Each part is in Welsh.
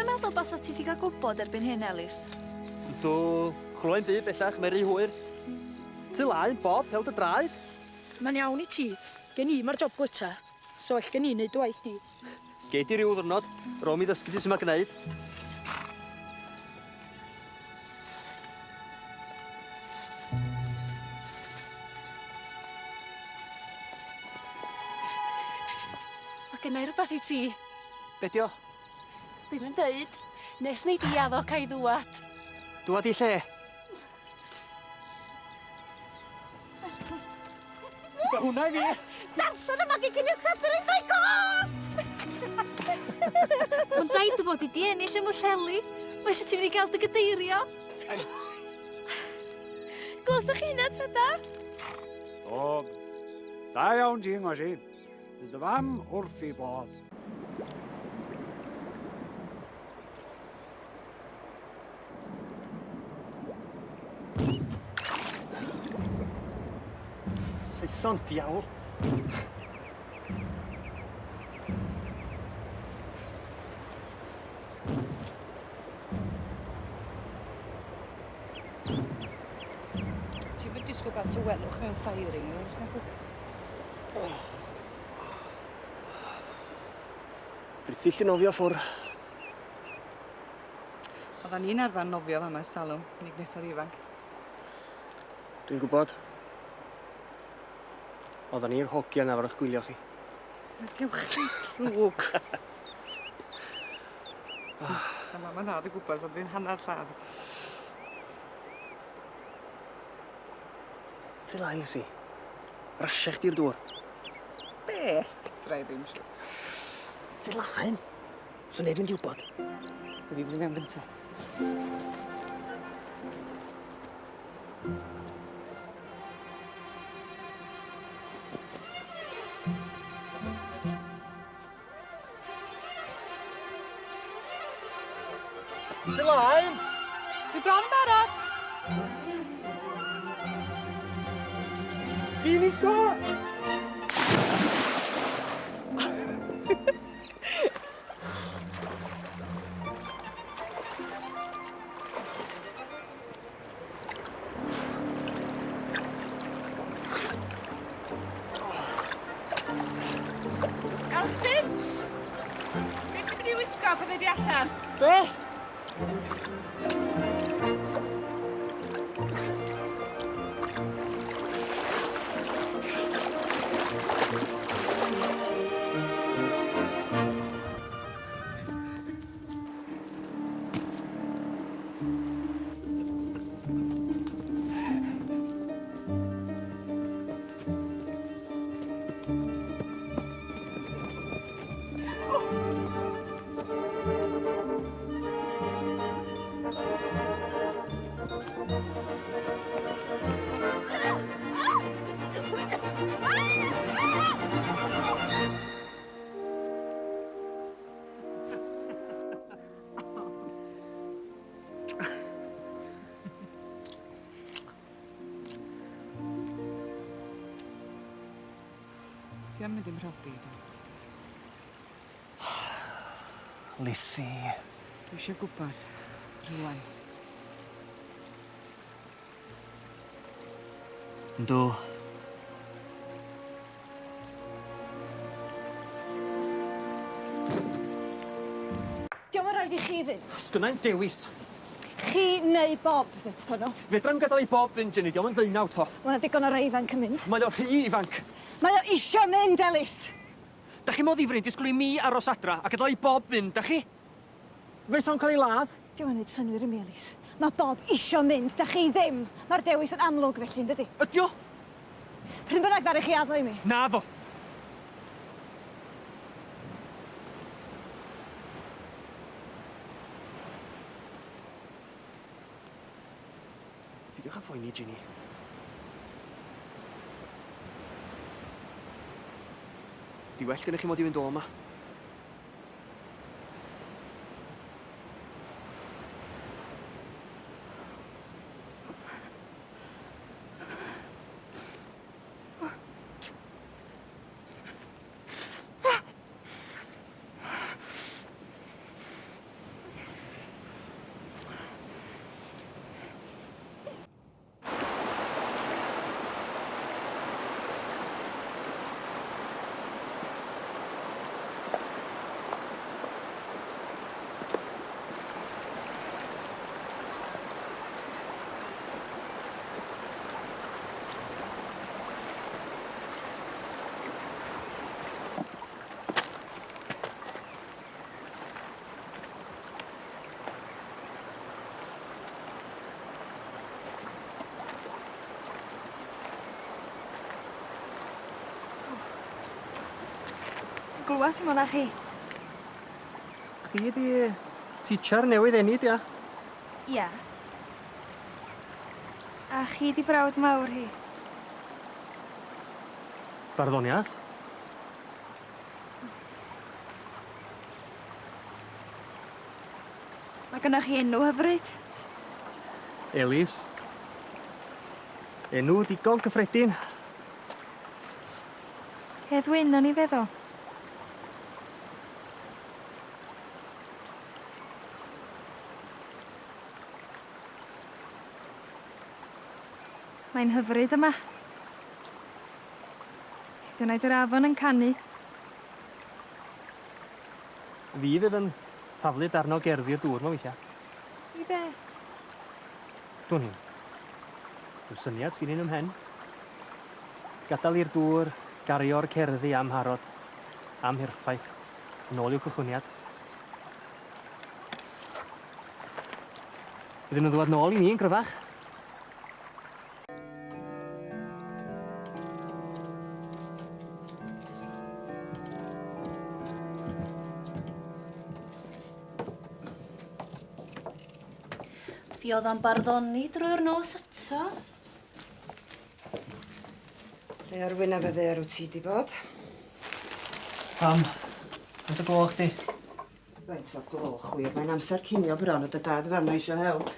Dwi'n meddwl bas o ti wedi cael gwybod erbyn hyn, Elis. Do, chlwy'n byd bellach, Mary hwyr. Ty laen, Bob, held y draed. Mae'n iawn i ti. Gen i mae'r job glyta. So all gen i wneud waith di. Gei di ryw ddwrnod, rom i ddysgu ti sy'n ma gwneud. Mae gennau rhywbeth i ti. Be dio? Dwi'n yn deud, nes ni di addo cael ddwad. Dwad i lle? Ti'n hwnna i fi? Darllen yma gyn i'r cadw'r un ddau gof! Mae'n daid o fod i di ennill y mwlleli. Mae eisiau ti'n mynd i gael dy gydeirio. Glosach chi hynna, tada? O, da iawn ti'n ngwasin. Dy dy fam wrth i bodd. Saeson diawl. Ti'n mynd disgwyl gael tywelwch mewn ffiring, oes na gwybod? Beth illi nofio ffwr? Oedden ni'n arfer nofio fama ys talwm, ni gwneithio'r ifanc. Dwi'n gwybod. Oedden ni'r hogian ar eich gwylio chi. Diolch chi llwg. Sa mam yn nad y gwybod, so dwi'n hanner lladd. Ty lai, Lucy. Rasiach di'r dŵr. Be? Drai ddim siw. Ty laen. So neb yn diwbod. Dwi wedi bod yn mewn gynta. Ty laen! Dwi bron yn barod! Fi'n isio! Elsin! Be ti'n mynd i wisgo pan ydw i allan? Be? Ti am mynd i'n rhodi, dod? Lucy. Dwi eisiau gwybod. Rwan. Yndw. Diolch yn rhaid i chi fynd. Sgynnau'n dewis. Chi neu Bob fydd nhw. Fedrai'm gadael i Bob fynd, Jenny. Diolch yn ddeunaw to. Mae'n ddigon o rei ifanc yn mynd. Mae o rhy ifanc. Mae o isio mynd, Elis. Da chi modd ddifryn disgwyl i mi aros adra a gadael i Bob fynd, da chi? Fe sa'n cael ei ladd? Diolch yn neud synwyr i mi, Elis. Mae Bob isio mynd, da chi ddim. Mae'r dewis yn amlwg felly, yn dydi? Ydio? Pryn bynnag ddari chi addo i mi. Na fo. Pidiwch â phoeni, Ginny. Di well gennych chi mod i fynd o yma. glwas im o'na chi. Chdi ydi teacher newydd enid, ia? Ia. A chi di brawd mawr hi. Barddoniaeth. Mae gynnach chi enw hyfryd. Elis. Enw digon cyffredin. Hedd Wyn o'n i feddwl. Mae'n hyfryd yma. Hyd yn oed yr afon yn canu. Fi fydd yn taflu darno gerddi'r dŵr ma weithia. I be? Dwi'n hyn. Rwy'n syniad sgyn i'n ymhen. Gadael i'r dŵr gario'r cerddi am harod, am hirffaith, yn ôl i'w cychwyniad. Bydden nhw'n ddod nôl i ni yn gryfach. Fi oedd am barddoni drwy'r nos eto. Le ar wyna fydde ar wyt ti di bod? Pam? Faint o gloch di? Faint o gloch wir, mae'n amser cinio bron o dy dad fama eisiau help.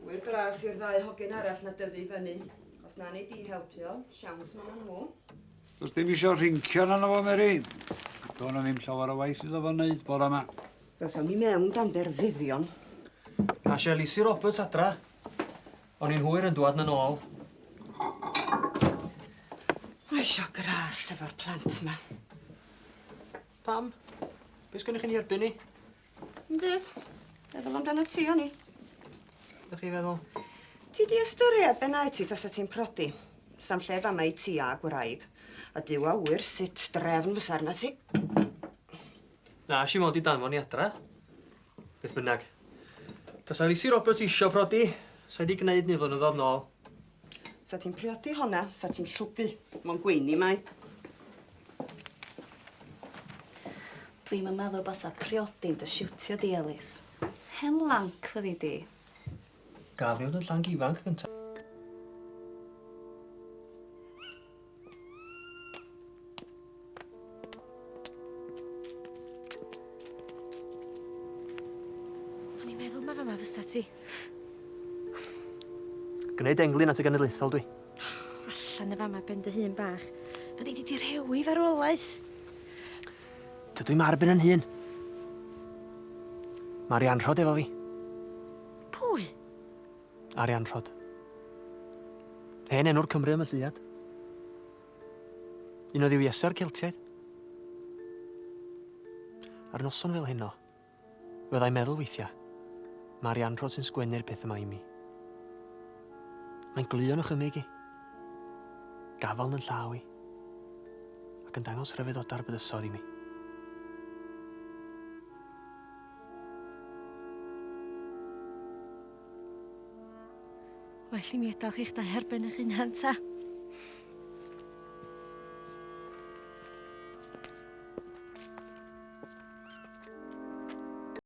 Wyr glas i'r ddau hogyn arall na dyfu fyny. Os na ni di helpio, siawns ma nhw. Does dim isio rhincio na fo, Mary. Do'n ddim llawer o waith iddo fo wneud bore yma. Dothon ni mewn dan berfuddion. A si Elisi Roberts adra. O'n i'n hwyr yn dwad na nôl. Mae isio gras efo'r plant ma. Pam? Be sgynnych chi'n erbyn ni? Yn byd, meddwl amdano ti o'n i. Ydych chi feddwl? Ti di ystyried benau ti tas o ti'n prodi. Sam lle fama i ti a gwraig. A diw a wir sut drefn fysa arna ti. Na, si mod i danfon i adra. Beth bynnag. Tas Elisi Roberts isio prodi, sa i di gwneud ni flynyddoedd nôl. Sa ti'n priodi honna, sa ti'n llwgu. Mo'n gweini mai. Dwi'm yn meddwl basa priodi'n dy siwtio di, Elis. Hen lanc fyddi di. Gaf ni oedd yn llang ifanc gyntaf. O'n i'n meddwl ma fama fysa ti. Gwneud englyn at y genedlaethol dwi. Allan y fama ben dy hun bach. Fyddi di di rhewi farwolaeth. Dydw i'n marbyn yn hun. Mae Arian Rhod efo fi. Pwy? Arian Rhod. Hen enw'r Cymru am y Lleiad. Un o ddiwiesa'r Celtiaid. Ar noson fel heno, fyddai'n meddwl weithiau, mae Arian Rhod sy'n sgwennu'r peth yma i mi. Mae'n glio'n ychymig i. Gafal yn llaw i. Ac yn dangos rhyfeddodau'r bydysod i mi. Well i mi edrych i'ch da herbyn eich hunan ta.